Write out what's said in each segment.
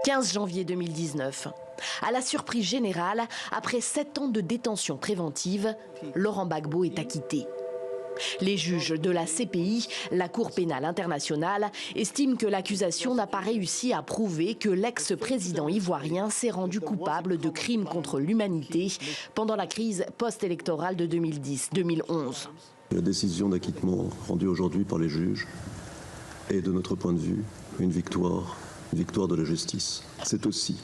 15 janvier 2019. À la surprise générale, après 7 ans de détention préventive, Laurent Gbagbo est acquitté. Les juges de la CPI, la Cour pénale internationale, estiment que l'accusation n'a pas réussi à prouver que l'ex-président ivoirien s'est rendu coupable de crimes contre l'humanité pendant la crise post-électorale de 2010-2011. La décision d'acquittement rendue aujourd'hui par les juges est, de notre point de vue, une victoire de la justice. C'est aussi,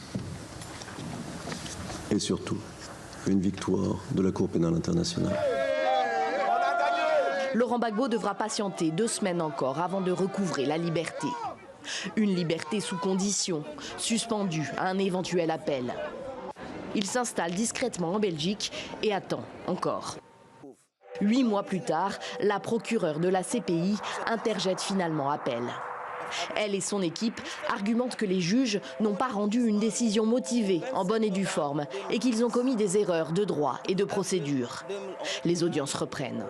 et surtout, une victoire de la Cour pénale internationale. Laurent Gbagbo devra patienter 2 semaines encore avant de recouvrer la liberté. Une liberté sous condition, suspendue à un éventuel appel. Il s'installe discrètement en Belgique et attend encore. 8 mois plus tard, la procureure de la CPI interjette finalement appel. Elle et son équipe argumentent que les juges n'ont pas rendu une décision motivée, en bonne et due forme, et qu'ils ont commis des erreurs de droit et de procédure. Les audiences reprennent.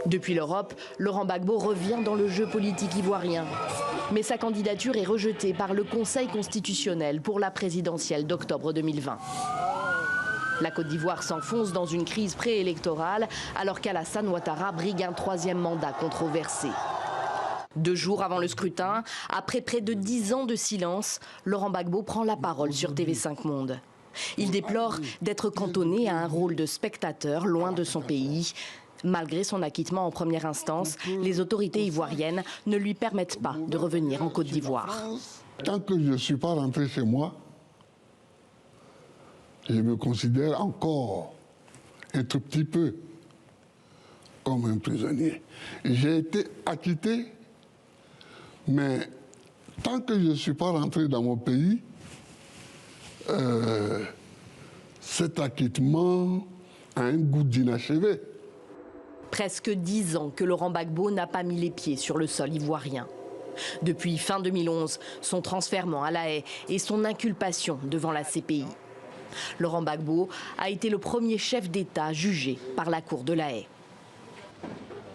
Depuis l'Europe, Laurent Gbagbo revient dans le jeu politique ivoirien. Mais sa candidature est rejetée par le Conseil constitutionnel pour la présidentielle d'octobre 2020. La Côte d'Ivoire s'enfonce dans une crise préélectorale alors qu'Alassane Ouattara brigue un 3e mandat controversé. 2 jours avant le scrutin, après près de 10 ans de silence, Laurent Gbagbo prend la parole sur TV5 Monde. Il déplore d'être cantonné à un rôle de spectateur loin de son pays. Malgré son acquittement en première instance, les autorités ivoiriennes ne lui permettent pas de revenir en Côte d'Ivoire. Tant que je ne suis pas rentré chez moi, je me considère encore un tout petit peu comme un prisonnier. J'ai été acquitté, mais tant que je ne suis pas rentré dans mon pays, cet acquittement a un goût d'inachevé. Presque 10 ans que Laurent Gbagbo n'a pas mis les pieds sur le sol ivoirien. Depuis fin 2011, son transfèrement à La Haye et son inculpation devant la CPI. Laurent Gbagbo a été le premier chef d'État jugé par la Cour de La Haye.